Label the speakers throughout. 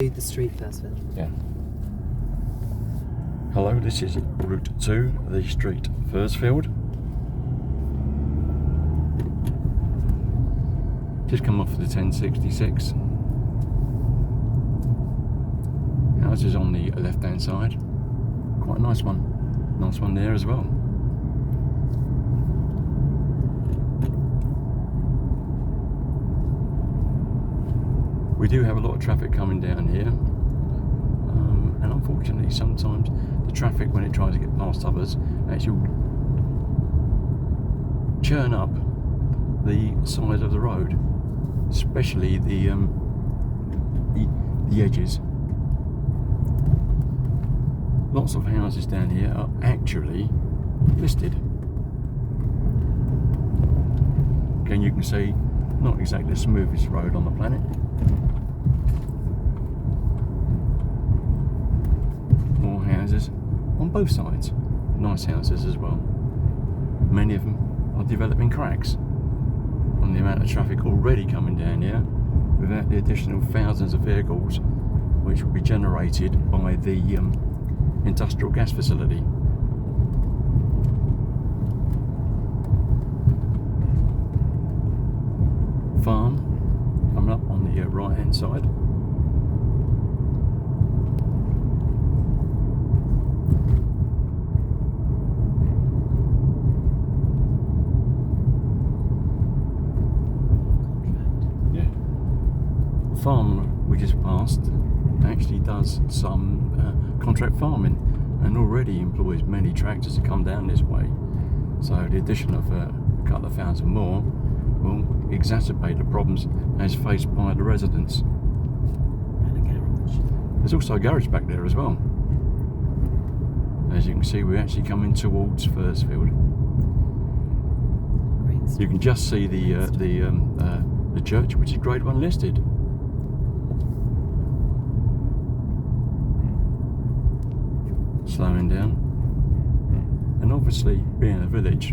Speaker 1: The street first, Phil.
Speaker 2: Yeah. Hello, this is route 2, the street Fursfield. Just come off the 1066. Houses on the left hand side. Quite a nice one. Nice one there as well. We do have a lot of traffic coming down here, and unfortunately sometimes the traffic, when it tries to get past others, actually churn up the side of the road, especially the edges. Lots of houses down here are actually listed. Again, you can see not exactly the smoothest road on the planet. More houses on both sides. Nice houses as well. Many of them are developing cracks on the amount of traffic already coming down here, without the additional thousands of vehicles which will be generated by the industrial gas facility. Farm coming up on the right hand side. Yeah. Farm we just passed actually does some contract farming and already employs many tractors to come down this way. So the addition of a couple of thousand more will exacerbate the problems as faced by the residents.
Speaker 1: And a garage.
Speaker 2: There's also a garage back there as well. As you can see, we're actually coming towards Fursfield. You can just see the church, which is Grade 1 listed. Slowing down, and obviously being a village,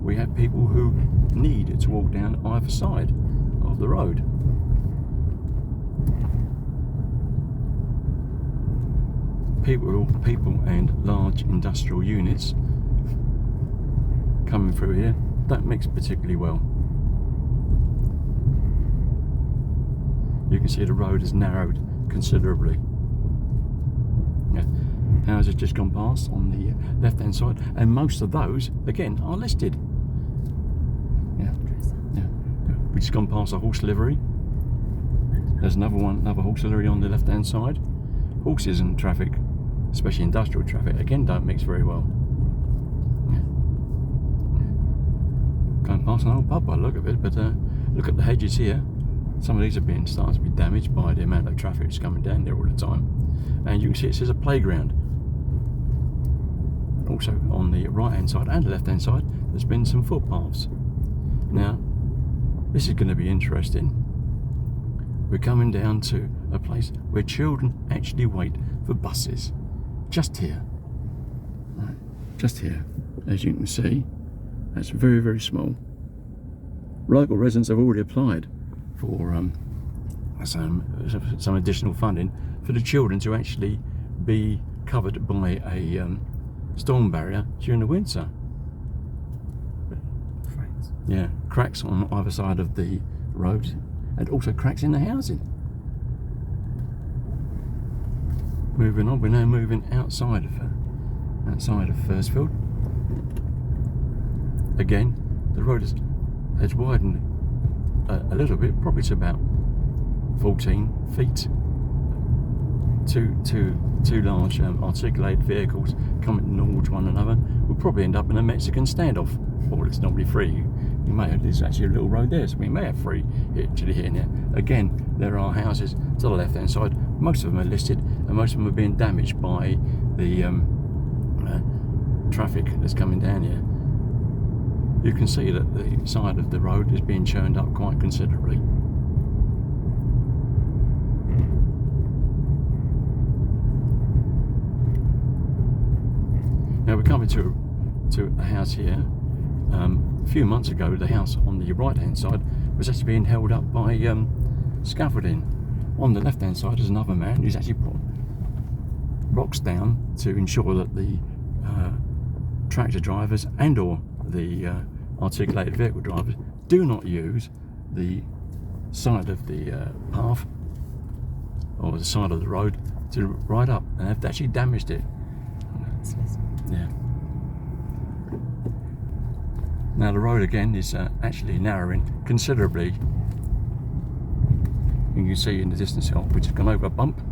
Speaker 2: we have people who need to walk down either side of the road. People and large industrial units coming through here don't mix particularly well. You can see the road is narrowed considerably. Yeah. Houses just gone past on the left hand side, and most of those again are listed. Yeah. We just gone past a horse livery. There's another horse livery on the left hand side. Horses and traffic, especially industrial traffic, again don't mix very well. Yeah. Going past an old pub by the look of it, but look at the hedges here. Some of these are starting to be damaged by the amount of traffic that's coming down there all the time. And you can see it says a playground. Also on the right hand side and the left hand side there's been some footpaths. Now this is going to be interesting. We're coming down to a place where children actually wait for buses. Just here. Right. Just here. As you can see, that's very, very small. Local residents have already applied for some additional funding for the children to actually be covered by a storm barrier during the winter.
Speaker 1: Cracks.
Speaker 2: Yeah, cracks on either side of the road, and also cracks in the housing. Moving on, we're now moving outside of Fursfield. Again, the road has widened a little bit, probably to about 14 feet. Two large articulated vehicles coming towards one another will probably end up in a Mexican standoff. Well, it's not really free. There's actually a little road there, so we may have free actually here now. Again, there are houses to the left hand side. Most of them are listed, and most of them are being damaged by the traffic that's coming down here. You can see that the side of the road is being churned up quite considerably. Now we're coming to a house here. A few months ago, the house on the right hand side was actually being held up by scaffolding. on the left hand side is another man who's actually put rocks down to ensure that the tractor drivers and or the articulated vehicle drivers do not use the side of the path or the side of the road to ride up, and they've actually damaged it. Yeah. Now the road again is actually narrowing considerably. You can see in the distance here, which has gone over a bump.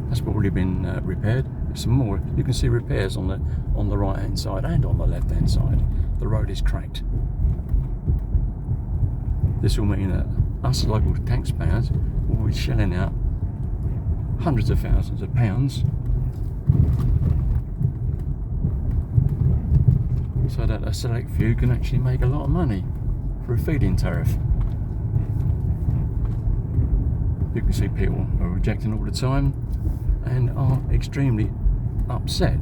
Speaker 2: That's probably been repaired. Some more. You can see repairs on the right hand side and on the left hand side. The road is cracked. This will mean that us local taxpayers will be shelling out hundreds of thousands of pounds so that a select few can actually make a lot of money for a feed-in tariff. You can see people are rejecting all the time and are extremely upset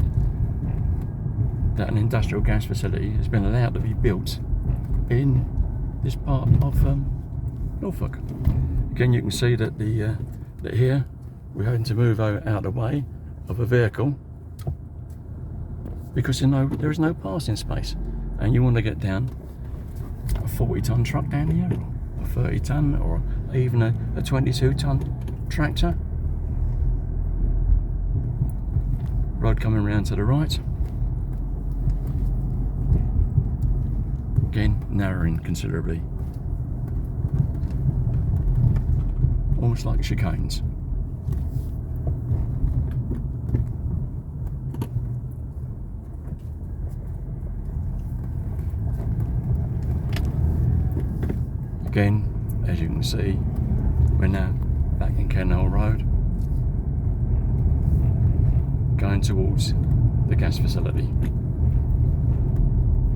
Speaker 2: that an industrial gas facility has been allowed to be built in this part of Norfolk. Again, you can see that that here we're having to move out of the way of a vehicle because there is no passing space, and you want to get down a 40-ton truck down here, or a 30-ton, or even a 22-ton tractor. Road coming round to the right. Again, narrowing considerably. Almost like chicanes. Again, as you can see, we're now back in Canal Road, going towards the gas facility.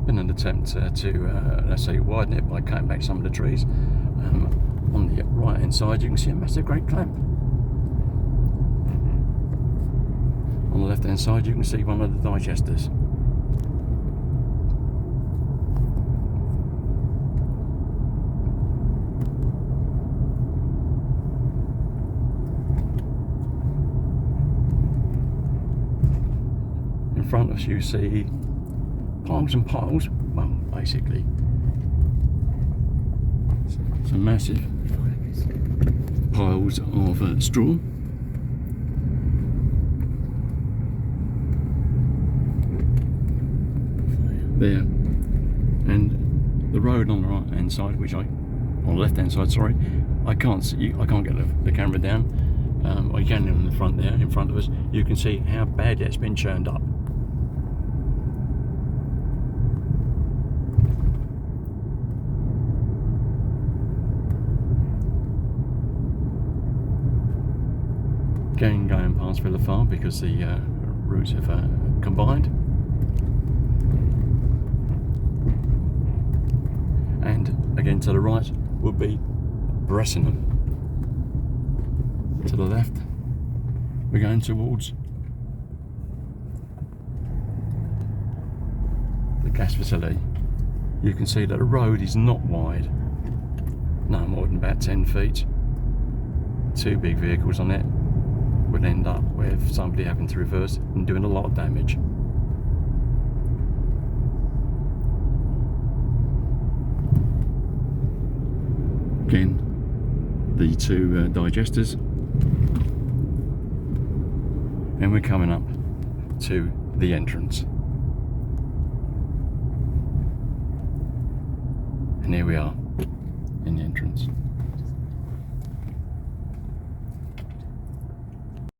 Speaker 2: Been an attempt to, let's say, widen it by cutting back some of the trees. On the right hand side you can see a massive great clamp. On the left hand side you can see one of the digesters. In front of us you see piles and piles, well, basically some massive piles of straw. There, and the road on the right hand side, on the left hand side, sorry, I can't see, I can't get the camera down, or you can in the front there, in front of us, you can see how badly it's been churned up. Again, going past Villa Farm because the routes have combined. And again to the right would be Bressingham. To the left, we're going towards the gas facility. You can see that the road is not wide, no more than about 10 feet. Two big vehicles on it would end up with somebody having to reverse and doing a lot of damage. Again, the two digesters, and we're coming up to the entrance. And here we are in the entrance.